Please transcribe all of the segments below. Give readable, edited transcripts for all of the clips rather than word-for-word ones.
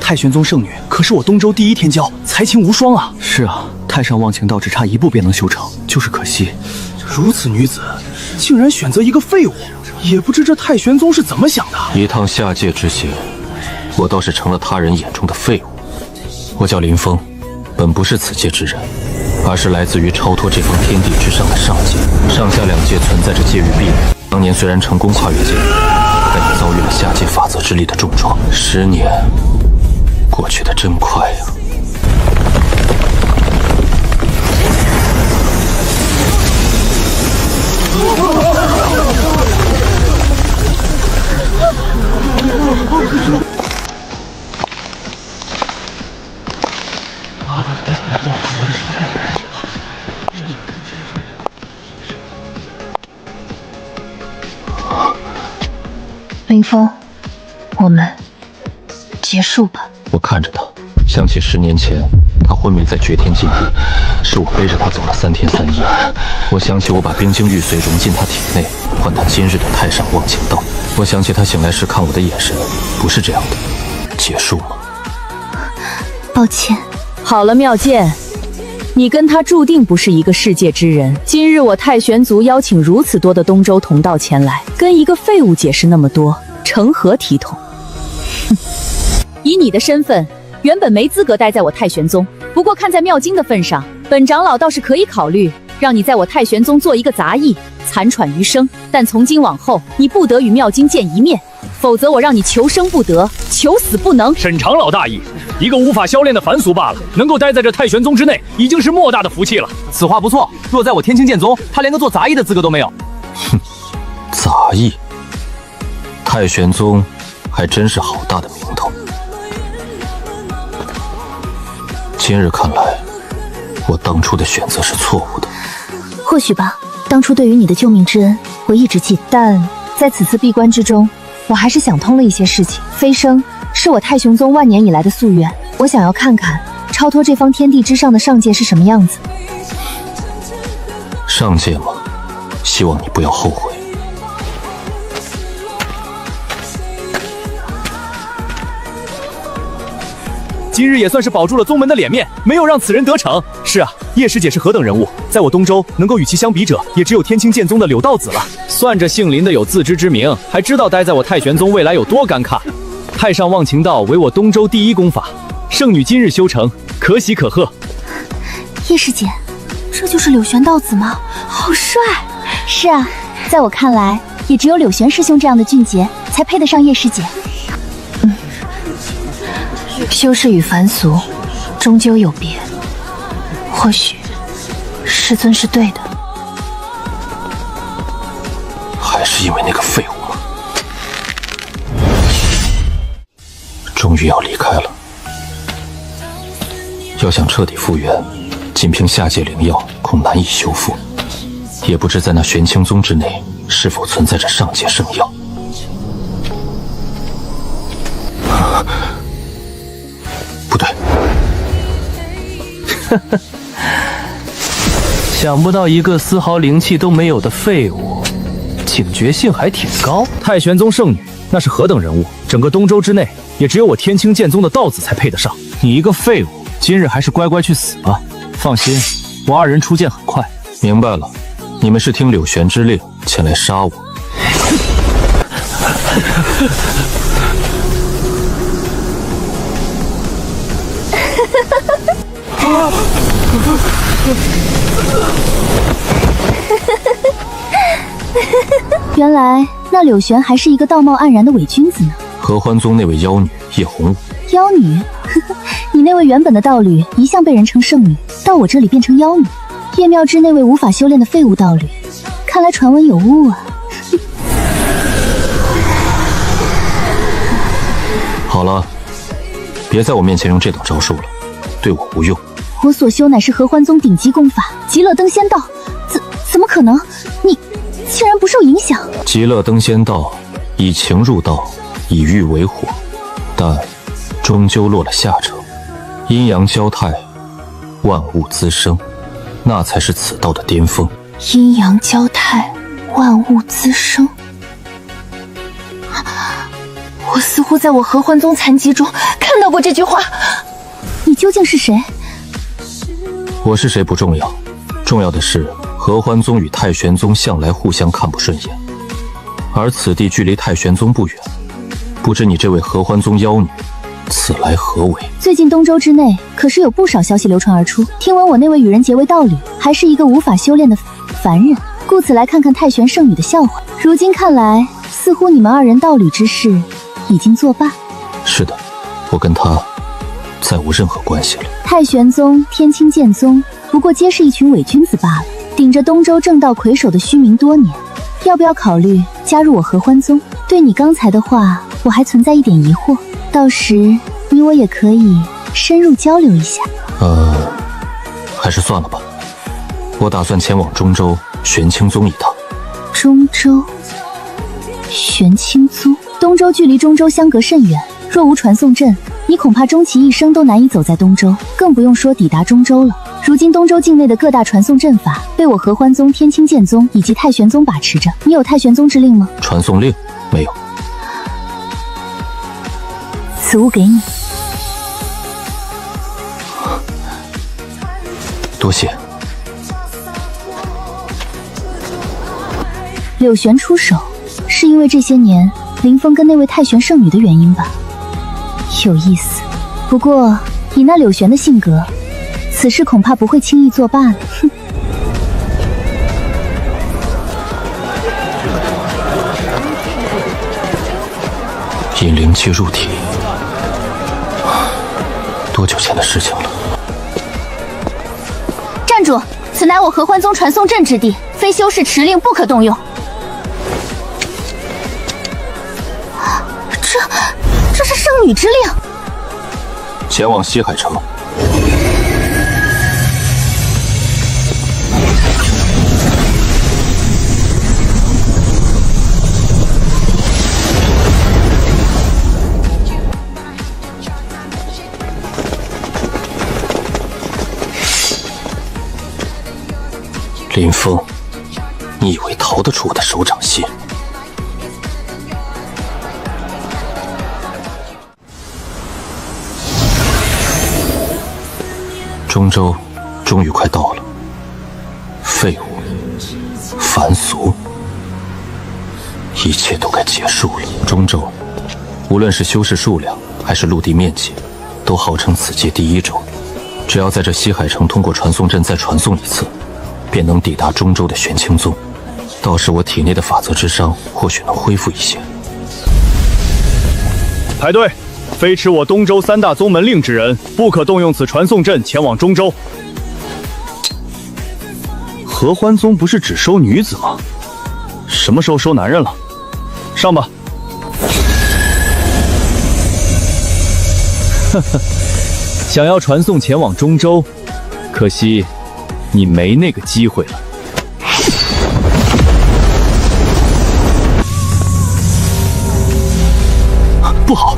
太玄宗圣女可是我东周第一天骄，才情无双啊！是啊，太上忘情道只差一步便能修成，就是可惜。如此女子，竟然选择一个废物，也不知这太玄宗是怎么想的。一趟下界之行，我倒是成了他人眼中的废物。我叫林峰，本不是此界之人，而是来自于超脱这方天地之上的上界。上下两界存在着界域壁垒，当年虽然成功跨越界域，但也遭遇了下界法则之力的重创。10年过去的真快呀！林峰，我们结束吧。我看着他，想起10年前他昏迷在绝天禁地，是我背着他走了3天3夜。我想起我把冰晶玉髓融进他体内，换他今日的太上忘情道。我想起他醒来时看我的眼神，不是这样的。结束吗？抱歉。好了，妙剑，你跟他注定不是一个世界之人。今日我太玄族邀请如此多的东周同道前来，跟一个废物解释那么多，成何体统？哼！以你的身份，原本没资格待在我太玄宗。不过看在妙经的份上，本长老倒是可以考虑让你在我太玄宗做一个杂役，残喘余生。但从今往后，你不得与妙经见一面，否则我让你求生不得，求死不能。沈长老大意，一个无法修炼的凡俗罢了，能够待在这太玄宗之内，已经是莫大的福气了。此话不错，若在我天清剑宗，他连个做杂役的资格都没有。哼，杂役，太玄宗还真是好大的名头。今日看来，我当初的选择是错误的。或许吧，当初对于你的救命之恩，我一直记得，但在此次闭关之中，我还是想通了一些事情。飞升是我太玄宗万年以来的夙愿，我想要看看超脱这方天地之上的上界是什么样子。上界吗？希望你不要后悔。今日也算是保住了宗门的脸面，没有让此人得逞。是啊，叶师姐是何等人物，在我东周能够与其相比者，也只有天清剑宗的柳道子了。算这姓林的有自知之明，还知道待在我太玄宗未来有多尴尬。太上忘情道为我东周第一功法，圣女今日修成，可喜可贺。叶师姐，这就是柳玄道子吗？好帅！是啊，在我看来，也只有柳玄师兄这样的俊杰，才配得上叶师姐。修士与凡俗终究有别，或许师尊是对的。还是因为那个废物吗？终于要离开了。要想彻底复原，仅凭下界灵药恐难以修复。也不知在那玄清宗之内，是否存在着上界圣药。不对，想不到一个丝毫灵气都没有的废物，警觉性还挺高。太玄宗圣女那是何等人物？整个东周之内，也只有我天清剑宗的道子才配得上。你一个废物，今日还是乖乖去死吧。放心，我2人出剑很快。明白了，你们是听柳玄之令前来杀我。原来那柳玄还是一个道貌岸然的伪君子呢。合欢宗那位妖女叶红舞，妖女？你那位原本的道侣一向被人称圣女，到我这里变成妖女。叶妙之那位无法修炼的废物道侣，看来传闻有误啊。好了，别在我面前用这等招数了，对我无用。我所修乃是合欢宗顶级功法极乐登仙道，怎么可能？你竟然不受影响？极乐登仙道以情入道，以欲为火，但终究落了下乘。阴阳交泰，万物滋生，那才是此道的巅峰。阴阳交泰，万物滋生。我似乎在我合欢宗残疾中看到过这句话。你究竟是谁？我是谁不重要，重要的是合欢宗与太玄宗向来互相看不顺眼，而此地距离太玄宗不远，不知你这位合欢宗妖女此来何为？最近东周之内可是有不少消息流传而出，听闻我那位与人结为道侣，还是一个无法修炼的凡人，故此来看看太玄圣女的笑话。如今看来，似乎你们二人道侣之事已经作罢。是的，我跟她再无任何关系了。太玄宗、天清剑宗不过皆是一群伪君子罢了，顶着东周正道魁首的虚名多年，要不要考虑加入我合欢宗？对你刚才的话，我还存在一点疑惑，到时你我也可以深入交流一下。还是算了吧。我打算前往中州玄清宗一趟。中州玄清宗，东周距离中州相隔甚远，若无传送阵，你恐怕终其一生都难以走在东周，更不用说抵达中州了。如今东周境内的各大传送阵法被我合欢宗、天清剑宗以及太玄宗把持着，你有太玄宗之令吗？传送令没有。此物给你。多谢。柳玄出手，是因为这些年林峰跟那位太玄圣女的原因吧？有意思。不过以那柳玄的性格，此事恐怕不会轻易作罢了。哼。引灵气入体，多久前的事情了？站住！此乃我合欢宗传送阵之地，非修士持令不可动用。这是圣女之令。前往西海城。林峰，你以为逃得出我的手掌心？中州终于快到了，废物、凡俗，一切都该结束了。中州，无论是修士数量还是陆地面积，都号称此界第一州。只要在这西海城通过传送阵再传送一次，便能抵达中州的玄清宗。到时我体内的法则之伤或许能恢复一些。排队，非持我东州三大宗门令之人，不可动用此传送阵前往中州。合欢宗不是只收女子吗？什么时候收男人了？上吧。呵呵，想要传送前往中州，可惜你没那个机会了。不好！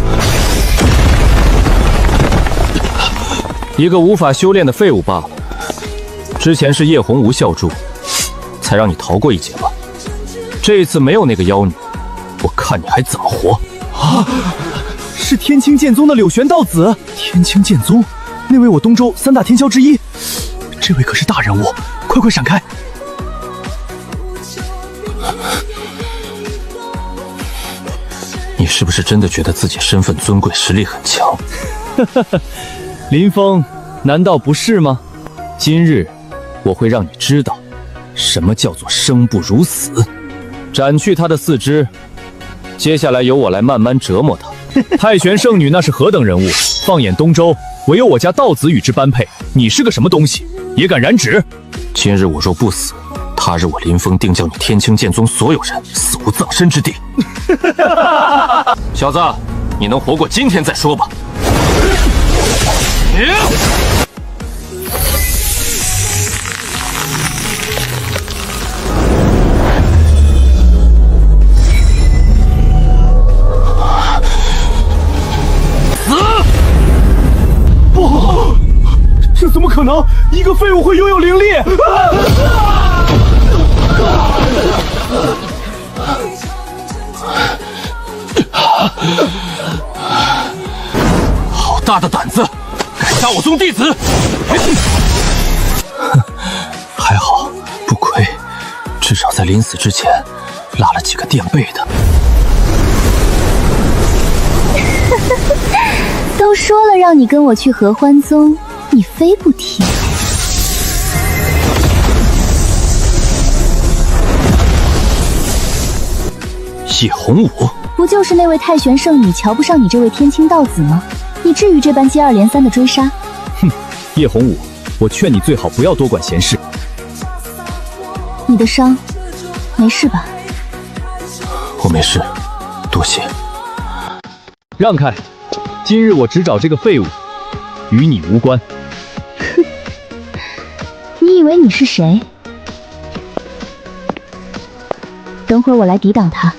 一个无法修炼的废物罢了。之前是叶红无效助，才让你逃过一劫吧。这一次没有那个妖女，我看你还怎么活！啊！是天清剑宗的柳玄道子。天清剑宗，那位我东州三大天骄之一，这位可是大人物，快快闪开！你是不是真的觉得自己身份尊贵，实力很强？林峰，难道不是吗？今日我会让你知道，什么叫做生不如死。斩去他的四肢，接下来由我来慢慢折磨他。太玄圣女那是何等人物？放眼东周，唯有我家道子与之般配。你是个什么东西，也敢染指？今日我若不死，他日我林峰定叫你天清剑宗所有人死无葬身之地。小子，你能活过今天再说吧。不，这怎么可能？一个废物会拥有灵力？大的胆子，敢杀我宗弟子！还好，不亏，至少在临死之前拉了几个垫背的。都说了让你跟我去合欢宗，你非不听。叶红武，不就是那位太玄圣女瞧不上你这位天清道子吗？你至于这般接二连三的追杀？哼，叶红武，我劝你最好不要多管闲事。你的伤没事吧？我没事，多谢。让开，今日我只找这个废物，与你无关。哼，你以为你是谁？等会儿我来抵挡他，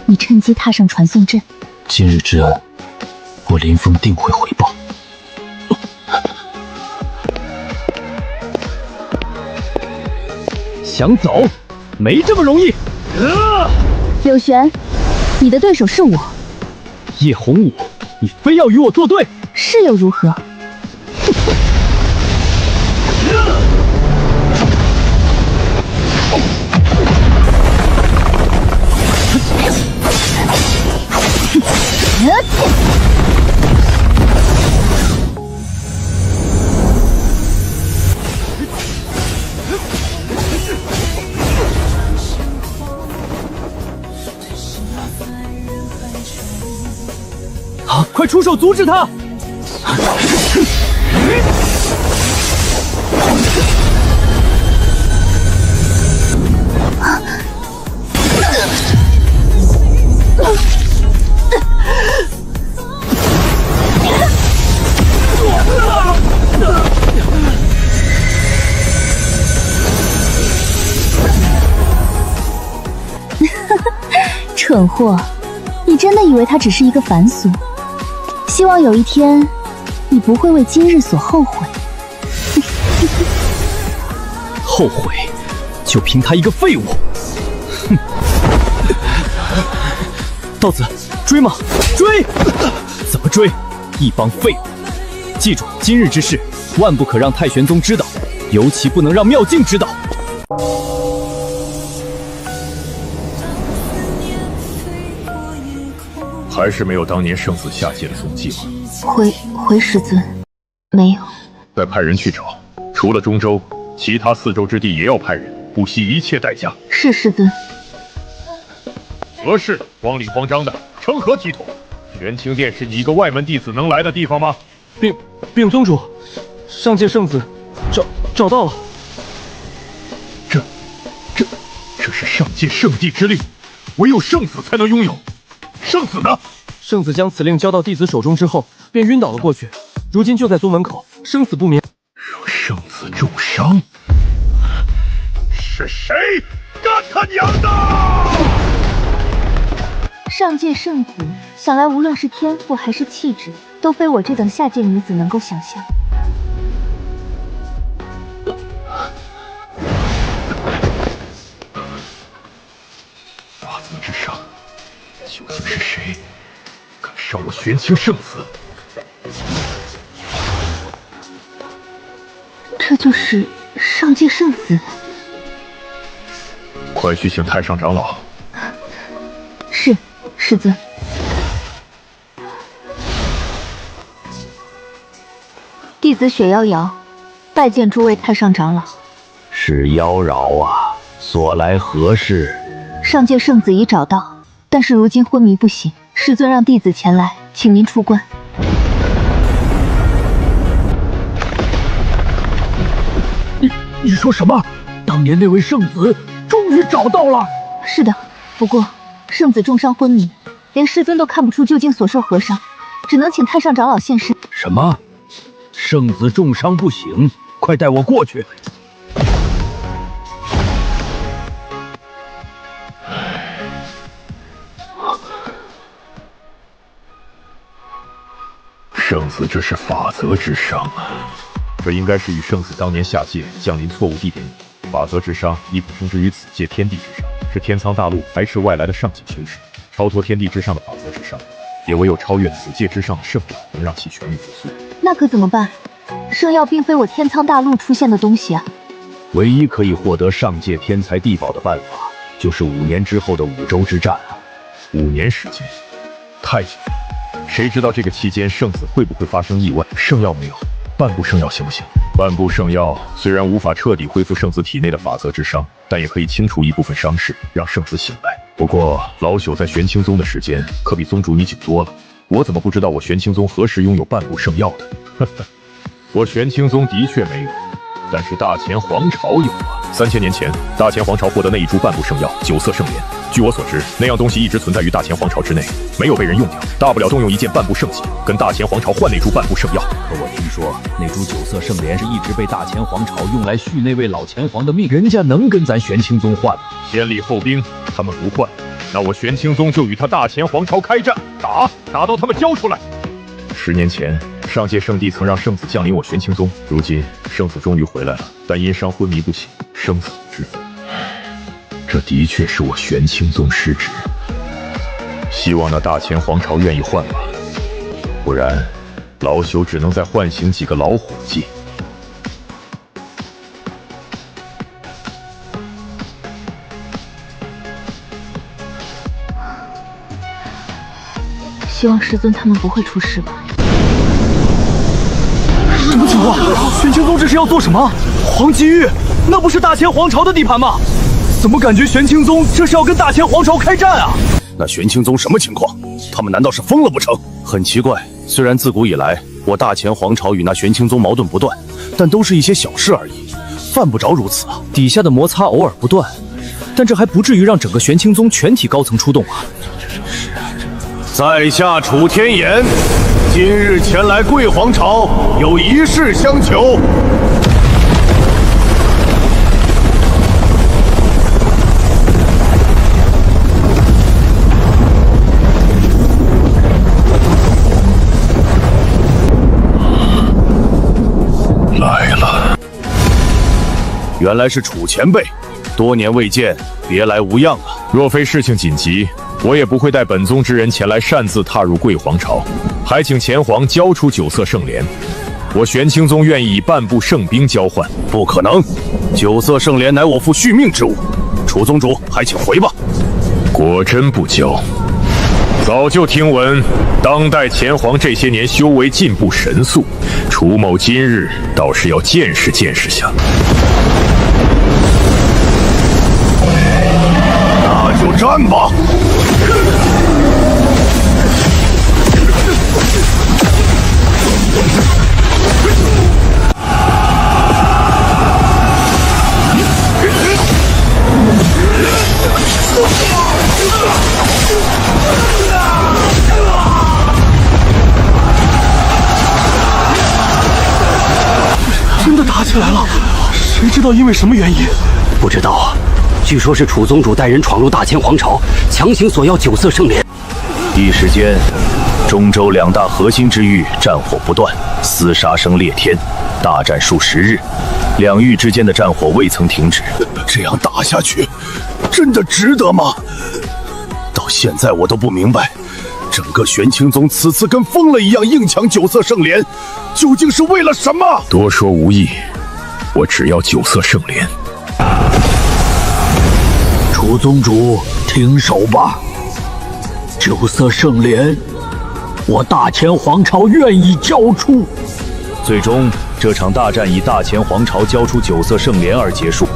你趁机踏上传送阵。今日之恩，我林峰定会回报。想走，没这么容易。柳玄，你的对手是我。叶红武，你非要与我作对？是又如何？快出手阻止他！蠢货，你真的以为他只是一个凡俗？希望有一天，你不会为今日所后悔。后悔，就凭他一个废物！哼！道子，追吗？追！怎么追？一帮废物！记住，今日之事，万不可让太玄宗知道，尤其不能让妙境知道。还是没有当年圣子下界的踪迹吗？回师尊，没有。再派人去找，除了中州，其他4州之地也要派人，不惜一切代价。是师尊。何事慌里慌张的，成何体统？玄清殿是你一个外门弟子能来的地方吗？禀宗主，上界圣子找到了。这是上界圣地之令，唯有圣子才能拥有。圣子呢？圣子将此令交到弟子手中之后，便晕倒了过去，如今就在宗门口，生死不明。让圣子重伤？是谁干他娘的？上界圣子，想来无论是天赋还是气质，都非我这等下界女子能够想象。法则之上，究竟是谁敢伤我玄清圣子？这就是上界圣子。快去请太上长老。是，师尊。弟子雪妖瑶，拜见诸位太上长老。是妖娆啊，所来何事？上界圣子已找到，但是如今昏迷不醒，师尊让弟子前来，请您出关。你说什么？当年那位圣子终于找到了？是的，不过圣子重伤昏迷，连师尊都看不出究竟所受何伤，只能请太上长老现身。什么？圣子重伤不醒？快带我过去！圣子这是法则之伤啊！这应该是与圣子当年下界降临错误地点。法则之伤亦不生之于此界天地之上，是天苍大陆排斥外来的上界修士，超脱天地之上的法则之伤。也唯有超越此界之上的圣药，能让其全力复苏。那可怎么办？圣药并非我天苍大陆出现的东西啊。唯一可以获得上界天才地宝的办法，就是5年之后的五洲之战啊。5年时间，太久了。谁知道这个期间圣子会不会发生意外？圣药没有，半步圣药行不行？半步圣药虽然无法彻底恢复圣子体内的法则之伤，但也可以清除一部分伤势，让圣子醒来。不过老朽在玄清宗的时间可比宗主你久多了，我怎么不知道我玄清宗何时拥有半步圣药的？呵呵，我玄清宗的确没有，但是大前皇朝有啊。3000年前，大前皇朝获得那一株半步圣药九色圣莲。据我所知，那样东西一直存在于大前皇朝之内，没有被人用掉。大不了动用一件半步圣器，跟大前皇朝换那株半步圣药。可我听说，那株九色圣莲是一直被大前皇朝用来续那位老前皇的命，人家能跟咱玄清宗换吗？先礼后兵，他们不换，那我玄清宗就与他大前皇朝开战，打到他们交出来。10年前，上界圣帝曾让圣子降临我玄清宗，如今圣子终于回来了，但因伤昏迷不醒，生死不知。这的确是我玄清宗失职，希望那大前皇朝愿意换吧，不然老朽只能再唤醒几个老伙计。希望师尊他们不会出事吧。什么情况？玄清宗这是要做什么？黄极玉，那不是大前皇朝的地盘吗？怎么感觉玄清宗这是要跟大前皇朝开战啊？那玄清宗什么情况？他们难道是疯了不成？很奇怪，虽然自古以来我大前皇朝与那玄清宗矛盾不断，但都是一些小事而已，犯不着如此啊。底下的摩擦偶尔不断，但这还不至于让整个玄清宗全体高层出动啊。在下楚天言，今日前来贵皇朝，有一事相求。来了，原来是楚前辈，多年未见，别来无恙啊。若非事情紧急，我也不会带本宗之人前来擅自踏入贵皇朝，还请前皇交出九色圣莲。我玄清宗愿意以半部圣兵交换。不可能，九色圣莲乃我父续命之物，楚宗主还请回吧。果真不交。早就听闻当代前皇这些年修为进步神速，楚某今日倒是要见识见识下。那就战吧！真的打起来了，谁知道因为什么原因？不知道啊，据说是楚宗主带人闯入大前皇朝，强行索要九色圣莲。一时间，中州2大核心之域战火不断，厮杀声裂天，大战数10日，两域之间的战火未曾停止。这样打下去，真的值得吗？到现在我都不明白，整个玄清宗此次跟疯了一样硬抢九色圣莲，究竟是为了什么？多说无益，我只要九色圣莲。楚宗主，停手吧！九色圣莲，我大前皇朝愿意交出。最终，这场大战以大前皇朝交出九色圣莲而结束。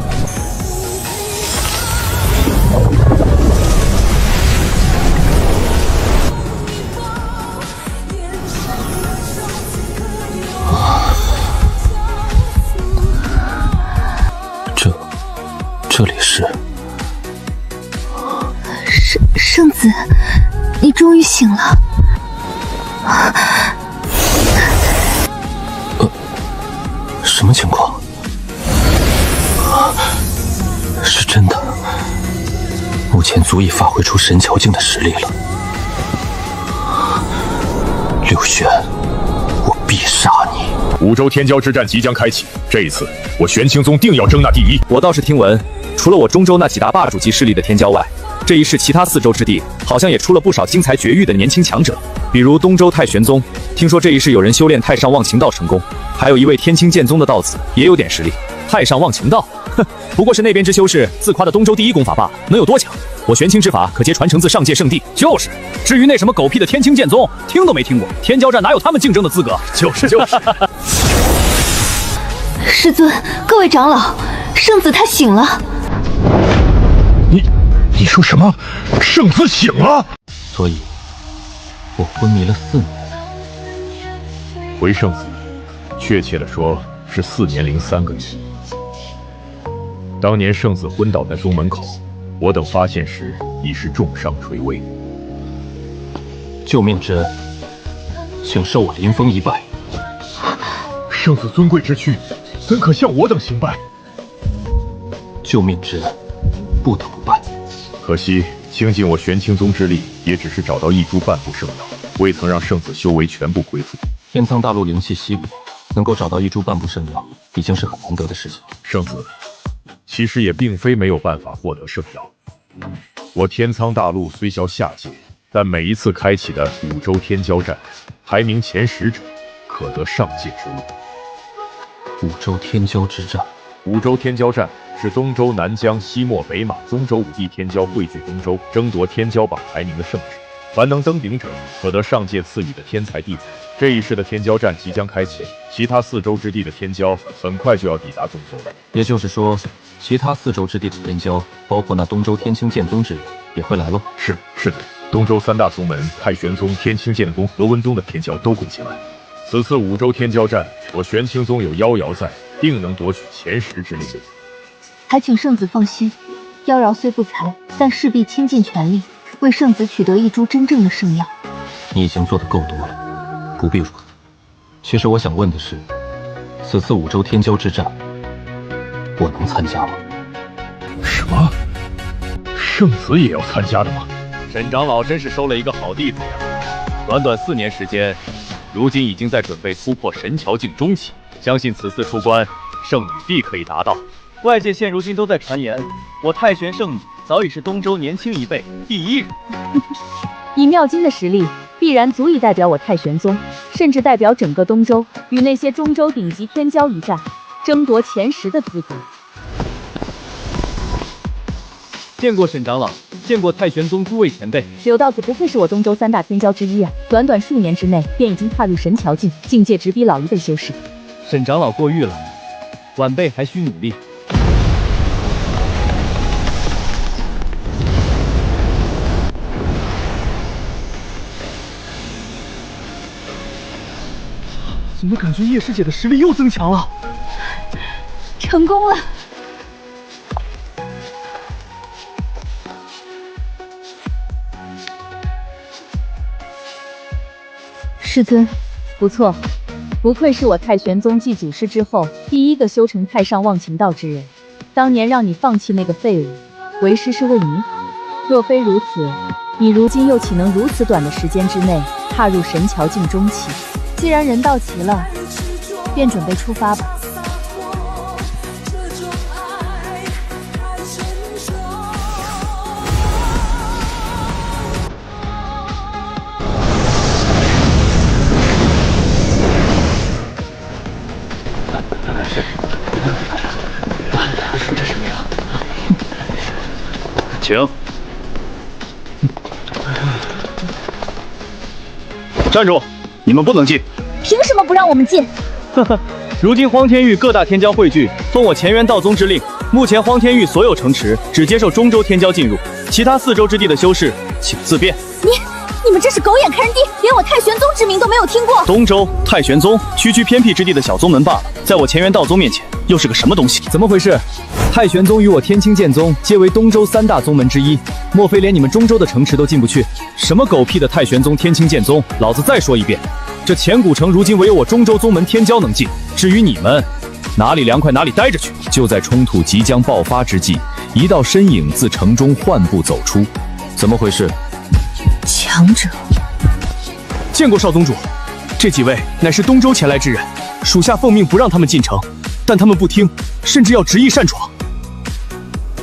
这里是圣子，你终于醒了。什么情况？是真的，目前足以发挥出神桥境的实力了。柳玄，我必杀你！五州天骄之战即将开启，这一次我玄清宗定要争那第一。我倒是听闻，除了我中州那几大霸主级势力的天骄外，这一世其他4州之地好像也出了不少精彩绝域的年轻强者，比如东周太玄宗，听说这一世有人修炼太上忘情道成功，还有一位天清剑宗的道子也有点实力。太上忘情道，哼，不过是那边之修士自夸的东周第一功法罢了，能有多强？我玄清之法可皆传承自上界圣地。就是，至于那什么狗屁的天清剑宗，听都没听过，天骄战哪有他们竞争的资格？就是。师尊，各位长老，圣子他醒了。你说什么？圣子醒了？所以，我昏迷了4年。回圣子，确切的说是4年零3个月。当年圣子昏倒在宗门口，我等发现时已是重伤垂危。救命之恩，请受我林峰一拜。圣子尊贵之躯，怎可向我等行拜？救命之恩，不得不办。可惜倾尽我玄清宗之力，也只是找到1株半部圣药，未曾让圣子修为全部恢复。天苍大陆灵气稀薄，能够找到1株半部圣药，已经是很难得的事情。圣子，其实也并非没有办法获得圣药。我天苍大陆虽销下界，但每一次开启的5州天骄战，排名前10者，可得上界之路。5州天骄之战，5州天骄战是东周、南疆、西漠、北马宗周5地天骄汇聚东周，争夺天骄榜排名的盛世。凡能登顶者，可得上界赐予的天才地位。这一世的天骄战即将开启，其他4州之地的天骄很快就要抵达东周了。也就是说，其他4州之地的天骄，包括那东周天清剑宗之人，也会来喽？是的，东周3大宗门太玄宗、天清剑宗、罗文宗的天骄都会前来。此次5州天骄战，我玄清宗有妖瑶在，定能夺取前10之列。还请圣子放心，妖娆虽不才，但势必倾尽全力为圣子取得1株真正的圣药。你已经做得够多了，不必如此。其实我想问的是，此次5州天骄之战，我能参加吗？什么？圣子也要参加的吗？沈长老真是收了一个好弟子呀！短短4年时间，如今已经在准备突破神桥境中期，相信此次出关，圣女必可以达到。外界现如今都在传言，我太玄圣女早已是东周年轻一辈第1人。以妙金的实力，必然足以代表我太玄宗，甚至代表整个东周，与那些中州顶级天骄一战，争夺前10的资格。见过沈长老，见过太玄宗诸位前辈。柳道子不愧是我东周3大天骄之一啊！短短数年之内，便已经踏入神桥境，境界直逼老一辈修士。沈长老过誉了，晚辈还需努力。怎么感觉叶师姐的实力又增强了？成功了！师尊，不错，不愧是我太玄宗继祖师之后第1个修成太上忘情道之人。当年让你放弃那个废物，为师是为你好。若非如此，你如今又岂能如此短的时间之内踏入神桥境中期？既然人到齐了，便准备出发吧。这什么呀？请站住！你们不能进。凭什么不让我们进？呵呵，如今荒天域各大天骄汇聚，奉我乾元道宗之令，目前荒天域所有城池只接受中州天骄进入，其他4州之地的修士请自便。你们这是狗眼看人低，连我太玄宗之名都没有听过。东周太玄宗，区偏僻之地的小宗门罢了，在我乾元道宗面前又是个什么东西？怎么回事？太玄宗与我天清剑宗皆为东周3大宗门之一，莫非连你们中州的城池都进不去？什么狗屁的太玄宗、天清剑宗！老子再说一遍，这前古城如今唯有我中州宗门天骄能进，至于你们，哪里凉快哪里待着去。就在冲突即将爆发之际，一道身影自城中缓步走出，怎么回事？强者，见过少宗主，这几位乃是东周前来之人，属下奉命不让他们进城，但他们不听，甚至要执意擅闯。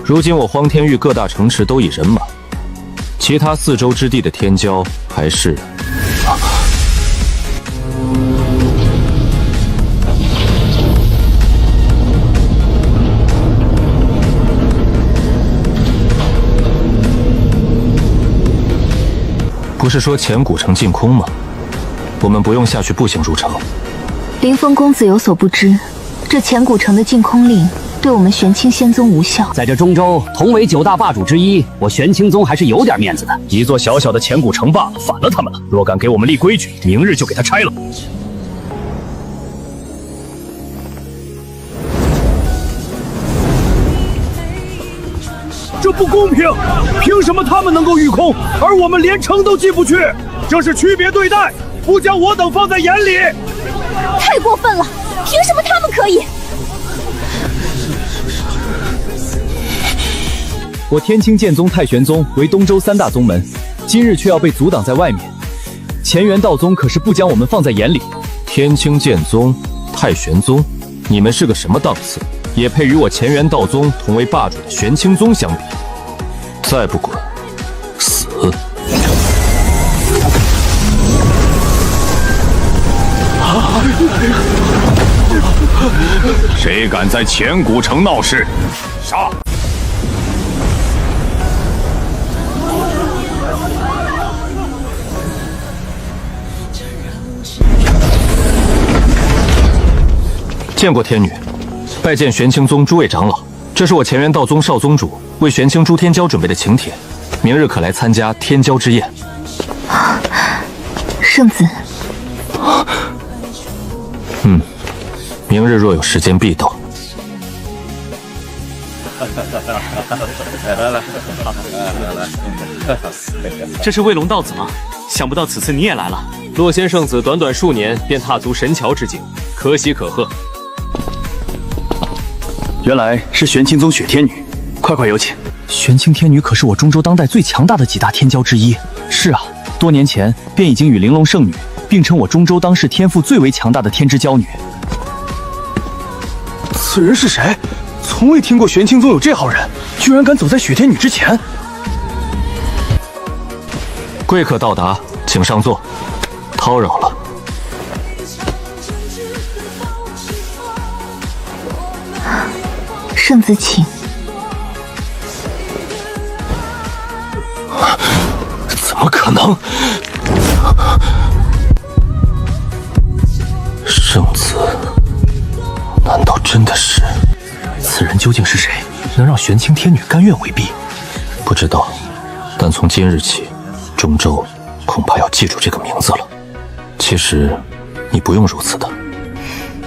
如今我荒天域各大城池都已人满，其他4州之地的天骄还是……不是说前古城净空吗？我们不用下去步行入城。林峰公子有所不知，这前古城的禁空令对我们玄清仙宗无效。在这中州，同为9大霸主之一，我玄清宗还是有点面子的。一座小小的前古城罢了，反了他们了。若敢给我们立规矩，明日就给他拆了。这不公平！凭什么他们能够御空，而我们连城都进不去？这是区别对待，不将我等放在眼里。太过分了！凭什么他们可以？我天清剑宗、太玄宗为东州3大宗门，今日却要被阻挡在外面。乾元道宗可是不将我们放在眼里。天清剑宗、太玄宗，你们是个什么档次？也配与我乾元道宗同为霸主的玄清宗相比？再不滚，死！谁敢在前古城闹事，杀！见过天女，拜见玄清宗诸位长老。这是我乾元道宗少宗主为玄清诸天骄准备的请帖，明日可来参加天骄之宴。圣子，明日若有时间必到。这是卫龙道子吗？想不到此次你也来了。洛仙圣子短短数年便踏足神桥之境，可喜可贺。原来是玄清宗雪天女，快快有请。玄清天女可是我中州当代最强大的几大天骄之一。是啊，多年前便已经与玲珑圣女并称我中州当世天赋最为强大的天之骄女。此人是谁？从未听过玄清宗有这号人，居然敢走在雪天女之前。贵客到达，请上座。叨扰了。圣子请。怎么可能？圣子，难道真的是？此人究竟是谁？能让玄清天女甘愿为婢？不知道，但从今日起，中州恐怕要记住这个名字了。其实，你不用如此的。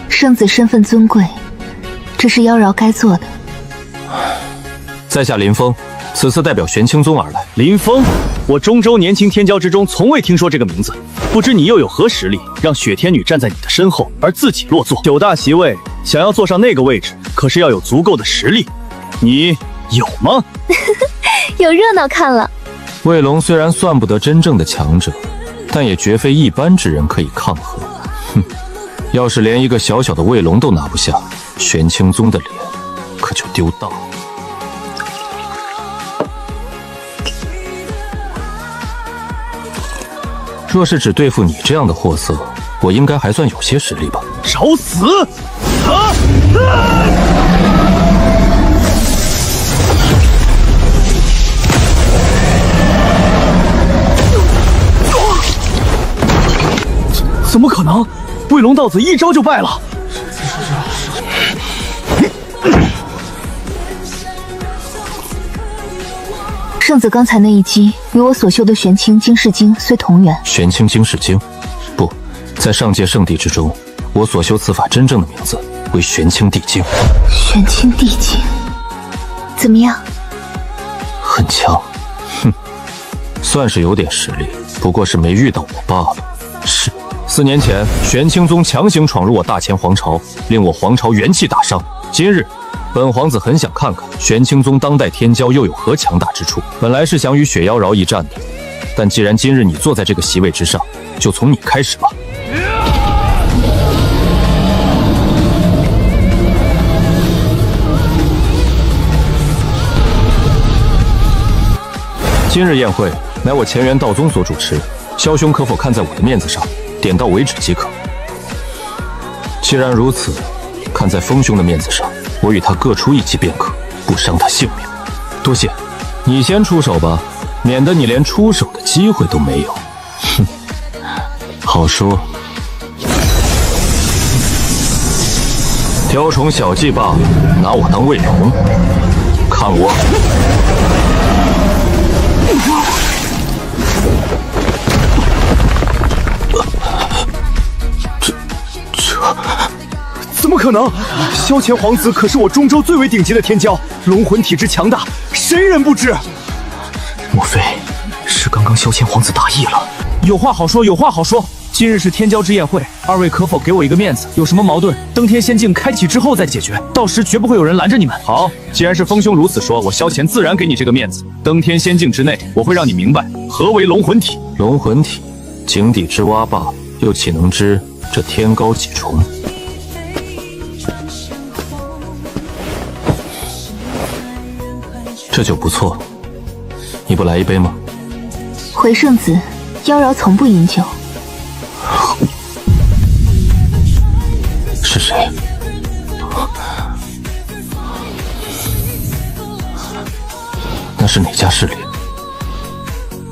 圣子身份尊贵，这是妖娆该做的。在下林峰，此次代表玄清宗而来。林峰，我中州年轻天骄之中从未听说这个名字，不知你又有何实力，让雪天女站在你的身后，而自己落座？9大席位，想要坐上那个位置，可是要有足够的实力，你有吗？有热闹看了。卫龙虽然算不得真正的强者，但也绝非一般之人可以抗衡。哼，要是连一个小小的卫龙都拿不下，玄清宗的脸可就丢大了。若是只对付你这样的货色，我应该还算有些实力吧？找死！怎么可能？卫龙道子一招就败了。圣子刚才那一击，与我所修的玄清经世经虽同源。玄清经世经？不，在上界圣地之中，我所修此法真正的名字为玄清地经。玄清地经，怎么样？很强，哼，算是有点实力，不过是没遇到我罢了。是，4年前玄清宗强行闯入我大乾皇朝，令我皇朝元气大伤。今日，本皇子很想看看玄清宗当代天骄又有何强大之处。本来是想与雪妖娆一战的，但既然今日你坐在这个席位之上，就从你开始吧。今日宴会乃我前元道宗所主持，萧兄可否看在我的面子上，点到为止即可？既然如此，看在风兄的面子上，我与他各出一击便可，不伤他性命。多谢，你先出手吧，免得你连出手的机会都没有。哼，好说。雕虫小技罢了，拿我当卫龙？看我！怎么可能？萧乾皇子可是我中州最为顶级的天骄，龙魂体质强大，谁人不知？莫非是刚刚萧乾皇子大意了？有话好说，有话好说。今日是天骄之宴会，二位可否给我一个面子？有什么矛盾，登天仙境开启之后再解决，到时绝不会有人拦着你们。好，既然是风兄如此说，我萧乾自然给你这个面子。登天仙境之内，我会让你明白何为龙魂体。龙魂体，井底之蛙罢了，又岂能知这天高几重？这酒不错，你不来一杯吗？回圣子，妖娆从不饮酒。是谁？那是哪家势力？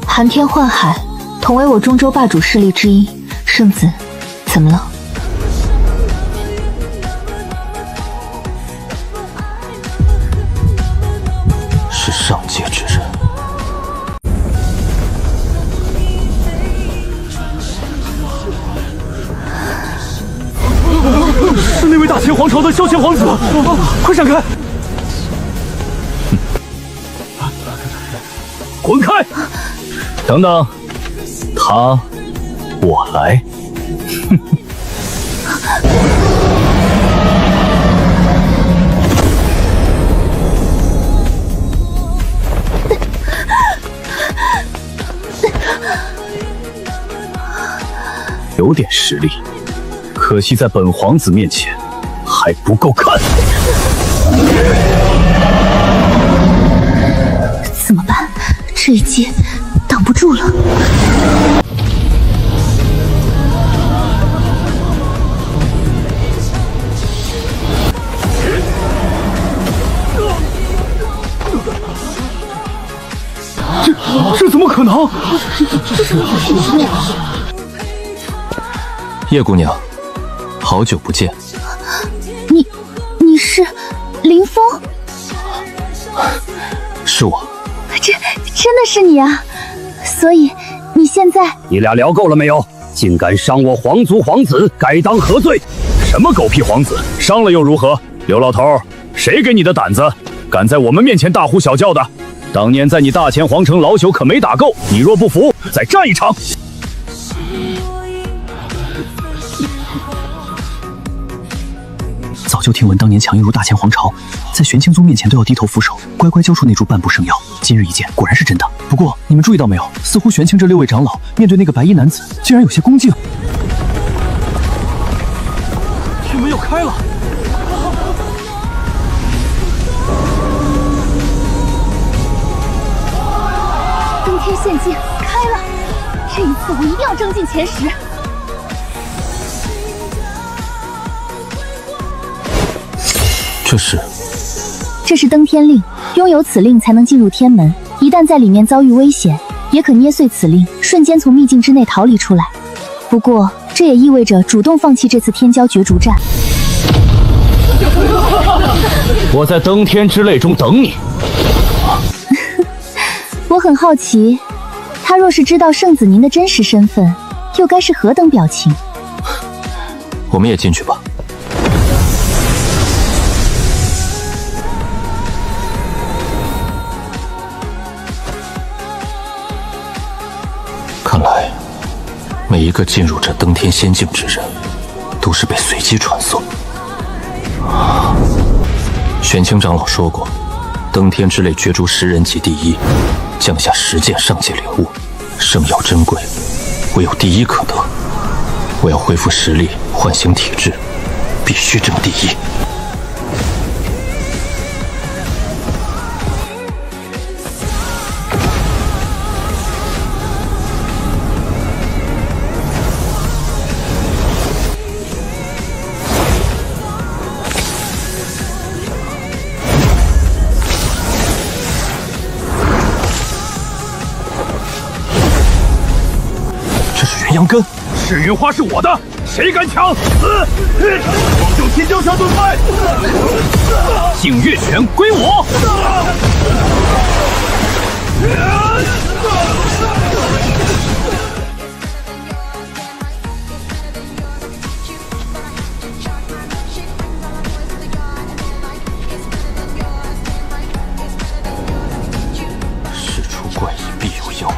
寒天幻海，同为我中州霸主势力之一。圣子，怎么了？是上界之人。是那位大秦皇朝的萧乾皇子，快闪开！滚开！等等，他，我来。有点实力，可惜在本皇子面前还不够看。怎么办？这一击挡不住了。这怎么可能？叶姑娘，好久不见。你是林峰？是我。真的是你啊！所以你现在……你俩聊够了没有？竟敢伤我皇族皇子，该当何罪？什么狗屁皇子，伤了又如何？刘老头，谁给你的胆子，敢在我们面前大呼小叫的？当年在你大乾皇城老朽可没打够，你若不服，再战一场。早就听闻当年强硬如大乾皇朝，在玄清宗面前都要低头俯首，乖乖交出那株半步圣药。今日一见，果然是真的。不过你们注意到没有，似乎玄清这6位长老面对那个白衣男子，竟然有些恭敬。天门要开了！登天仙境开了，这一次我一定要争进前10。这是登天令，拥有此令才能进入天门。一旦在里面遭遇危险，也可捏碎此令，瞬间从秘境之内逃离出来。不过，这也意味着主动放弃这次天骄角逐战。我在登天之泪中等你。我很好奇，他若是知道圣子您的真实身份，又该是何等表情？我们也进去吧。看来，每一个进入这登天仙境之人，都是被随机传送。玄清长老说过，登天之类角逐10人及第1，降下10件上界灵物，圣药珍贵，唯有第1可得。我要恢复实力，唤醒体质，必须争第1。全阳根。赤云花是我的，谁敢抢？死！黄九天骄下盾牌，净月拳归我。事出怪异必有妖。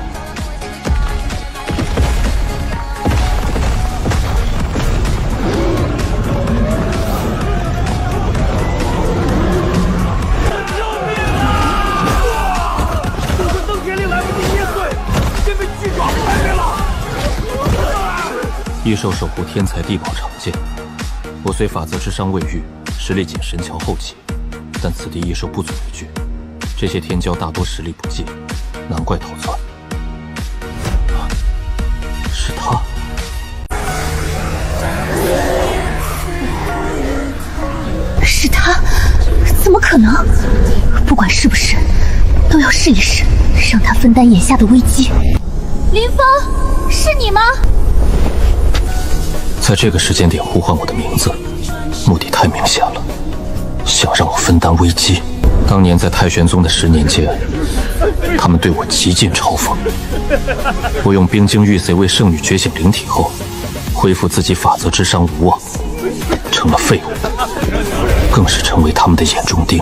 异兽守护天才地宝长剑，我虽法则之伤未愈，实力仅神桥后期，但此地异兽不足为惧。这些天骄大多实力不济，难怪逃窜。是他。是他？怎么可能？不管是不是，都要试一试，让他分担眼下的危机。林峰，是你吗？在这个时间点呼唤我的名字，目的太明显了，想让我分担危机。当年在太玄宗的10年间，他们对我极尽嘲讽。我用冰晶玉髓为圣女觉醒灵体后，恢复自己法则之伤无望，成了废物，更是成为他们的眼中钉。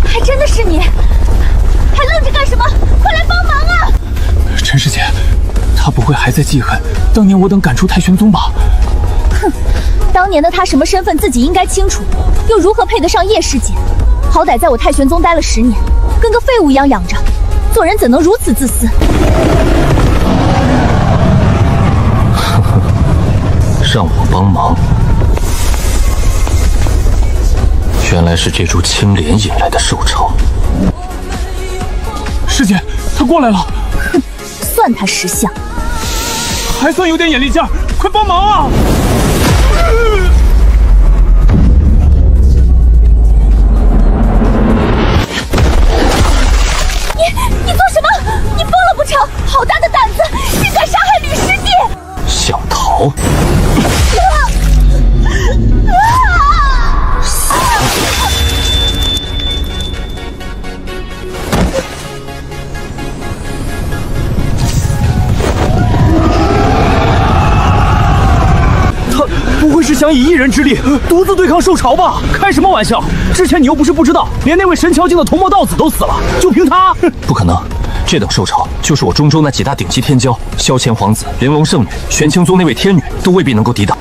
还真的是你！还愣着干什么？快来帮忙啊！陈师姐，他不会还在记恨当年我等赶出太玄宗吧？哼，当年的他什么身份自己应该清楚，又如何配得上叶师姐？好歹在我太玄宗待了10年，跟个废物一样养着，做人怎能如此自私？让我帮忙，原来是这株青莲引来的兽潮。师姐，他过来了。哼，算他识相，还算有点眼力劲儿，快帮忙啊！你做什么？你疯了不成？好大的胆子，竟敢杀害吕师弟！想逃？他不会是想以一人之力独自对抗兽潮吧？开什么玩笑！之前你又不是不知道，连那位神桥境的同魔道子都死了，就凭他？不可能！这等兽潮，就是我中州那几大顶级天骄，萧乾皇子、玲珑圣女、玄清宗那位天女，都未必能够抵挡。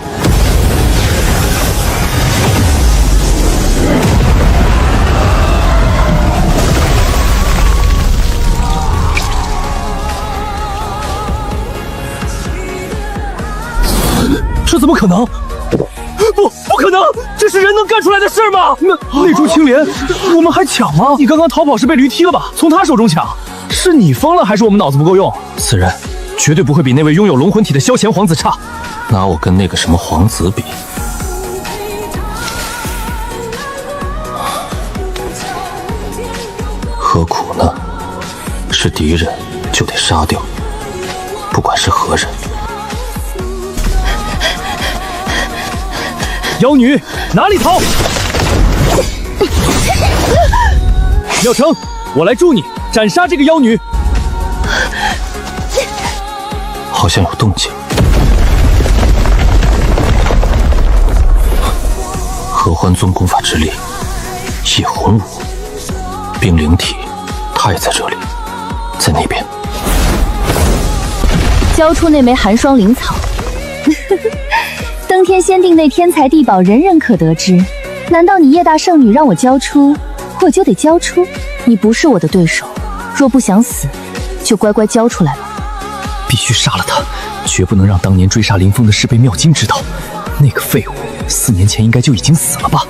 这怎么可能？不可能！这是人能干出来的事吗？那株青莲，我们还抢吗？你刚刚逃跑是被驴踢了吧？从他手中抢，是你疯了还是我们脑子不够用？此人绝对不会比那位拥有龙魂体的萧乾皇子差。拿我跟那个什么皇子比，何苦呢？是敌人就得杀掉，不管是何人。妖女哪里逃？妙成，我来助你斩杀这个妖女。好像有动静。合欢宗功法之力，野魂舞，冰灵体，他也在这里，在那边。交出那枚寒霜灵草。登天仙定内天才地宝，人人可得之。难道你叶大圣女让我交出，我就得交出？你不是我的对手，若不想死，就乖乖交出来吧。必须杀了他，绝不能让当年追杀林峰的事被妙金知道。那个废物4年前应该就已经死了吧？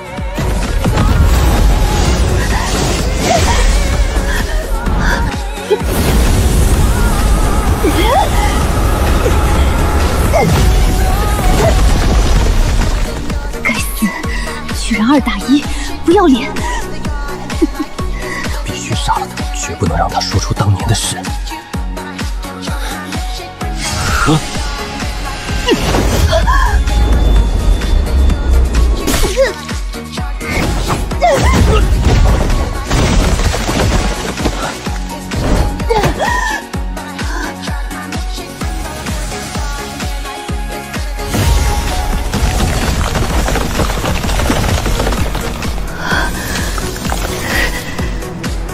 该死，居然2打1，不要脸！必须杀了他，绝不能让他说出当年的事。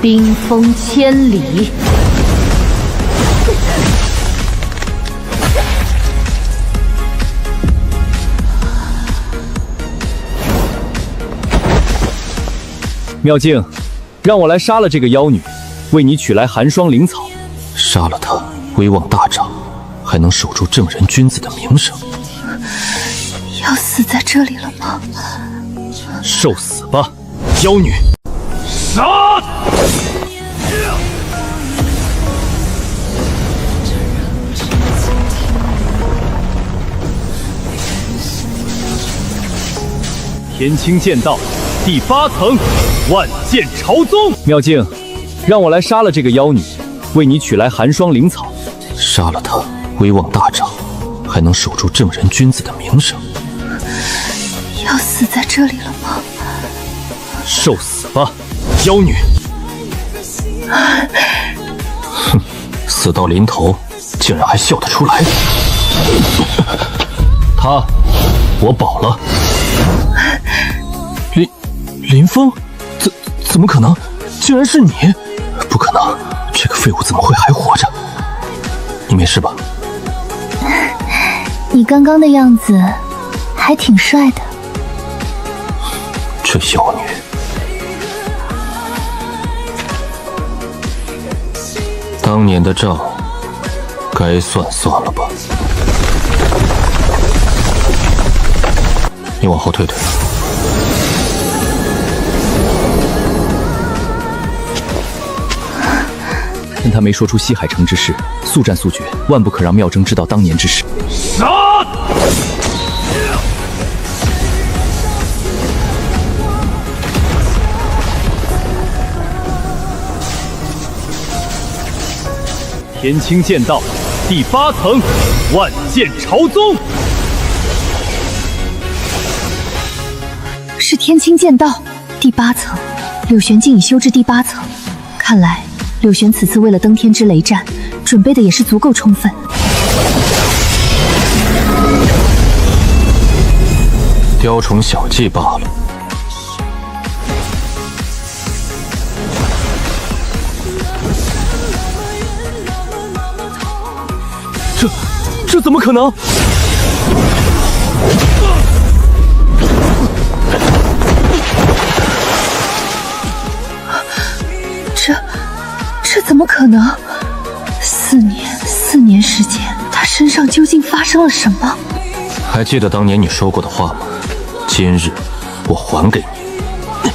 冰封千里。妙静，让我来杀了这个妖女，为你取来寒霜灵草。杀了她，威望大涨，还能守住正人君子的名声。要死在这里了吗？受死吧，妖女！杀！天清剑道第8层，万剑朝宗。妙静，让我来杀了这个妖女，为你取来寒霜灵草。杀了她，威望大涨，还能守住正人君子的名声。要死在这里了吗？受死吧，妖女！哼，死到临头，竟然还笑得出来。他，我保了。林峰，怎么可能？竟然是你！不可能，这个废物怎么会还活着？你没事吧？你刚刚的样子还挺帅的。这妖女，当年的账该算算了吧？你往后退退。趁他没说出西海城之事，速战速决，万不可让妙征知道当年之事。杀！天清剑道第8层，万剑朝宗。是天清剑道第8层，柳玄竟已修至第8层，看来柳玄此次为了登天之雷战，准备的也是足够充分。雕虫小技罢了。这怎么可能？这怎么可能？4年时间，他身上究竟发生了什么？还记得当年你说过的话吗？今日我还给你。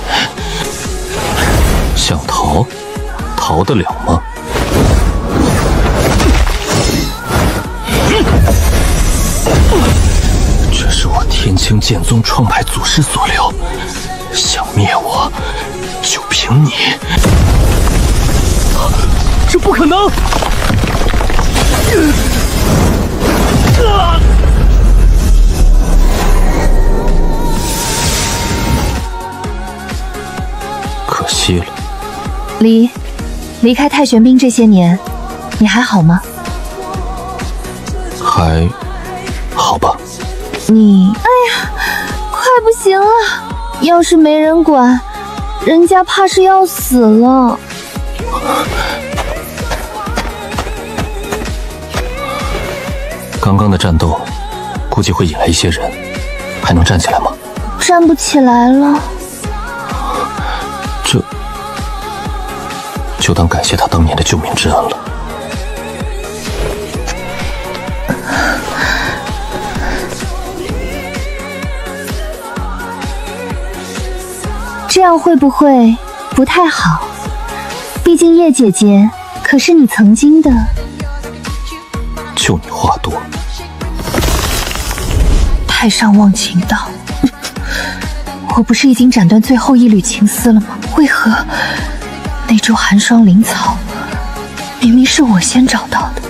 想逃，逃得了吗？这是我天清剑宗创派祖师所留，想灭我，就凭你。这不可能！可惜了。离开太玄冰这些年，你还好吗？还好吧。你，哎呀，快不行了！要是没人管，人家怕是要死了。刚刚的战斗，估计会引来一些人，还能站起来吗？站不起来了。这就当感谢他当年的救命之恩了。这样会不会不太好？毕竟叶姐姐可是你曾经的。就你话多。太上忘情道，我不是已经斩断最后一缕情丝了吗？为何那株寒霜灵草明明是我先找到的？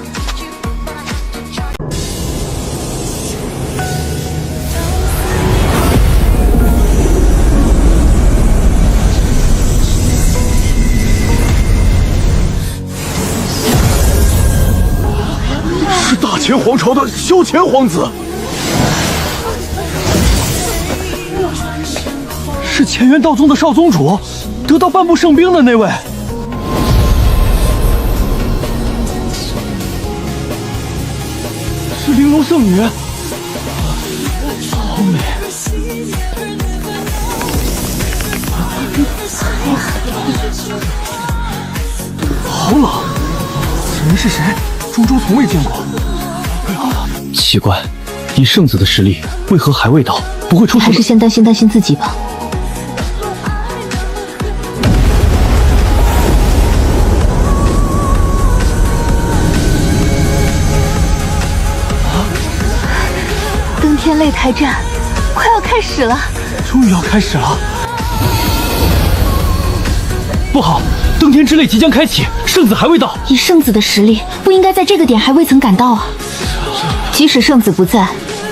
前皇朝的萧乾皇子，是乾元道宗的少宗主，得到半部圣兵的那位。是玲珑圣女，好美。好冷，此人是谁？中州从未见过。奇怪，以圣子的实力，为何还未到？不会出什么？还是先担心自己吧。登天擂台战快要开始了，终于要开始了。不好，登天之擂即将开启，圣子还未到。以圣子的实力，不应该在这个点还未曾赶到啊！即使圣子不在，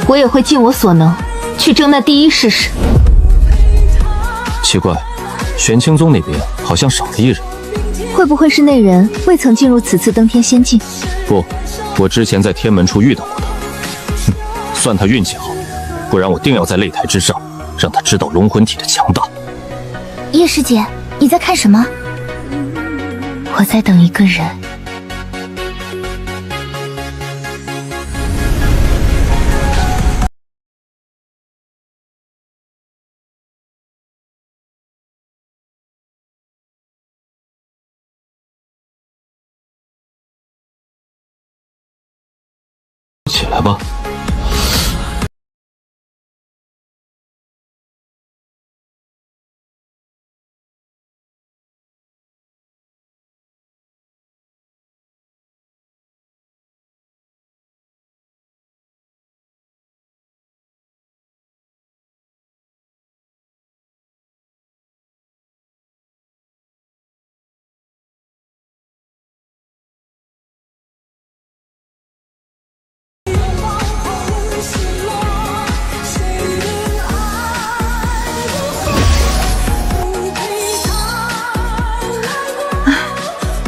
我也会尽我所能去争那第一试试。奇怪，玄清宗那边好像少了一人，会不会是那人未曾进入此次登天仙境？不，我之前在天门处遇到过他。算他运气好，不然我定要在擂台之上让他知道龙魂体的强大。叶师姐，你在看什么？我在等一个人。起来吧。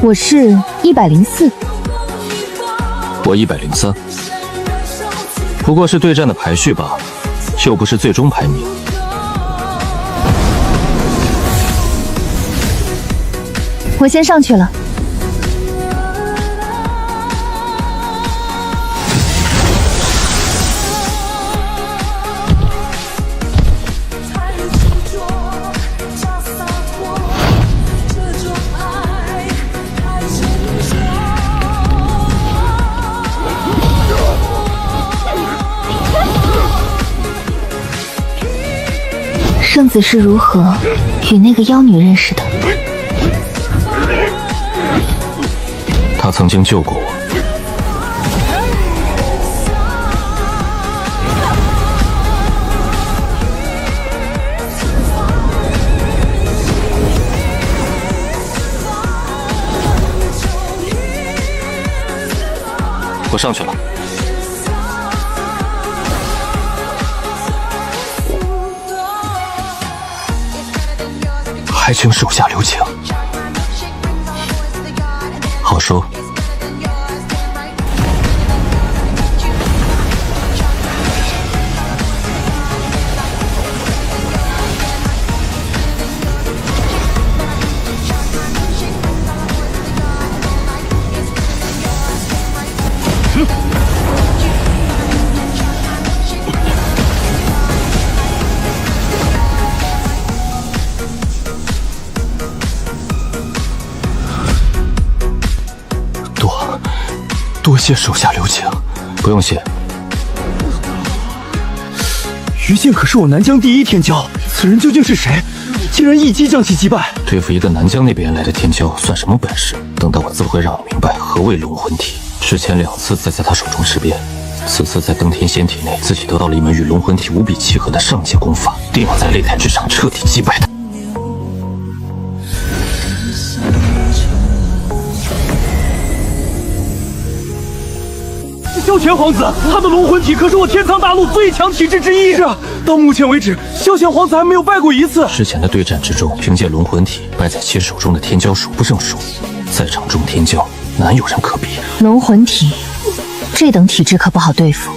我是104，我103，不过是对战的排序吧，又不是最终排名。我先上去了。圣子是如何与那个妖女认识的？他曾经救过我。我上去了。还请手下留情。好说。多谢手下留情。不用谢。于禁可是我南疆第一天骄，此人究竟是谁？竟然一击将其击败！对付一个南疆那边来的天骄，算什么本事？等到我自会让你明白何谓龙魂体。之前2次在他手中吃遍，此次在登天仙体内自己得到了一门与龙魂体无比契合的上界功法，定要在擂台之上彻底击败他。萧乾皇子，他的龙魂体可是我天苍大陆最强体质之一。是，到目前为止，萧乾皇子还没有败过一次。之前的对战之中，凭借龙魂体败在其手中的天骄数不胜数，在场中天骄难有人可比。龙魂体这等体质可不好对付。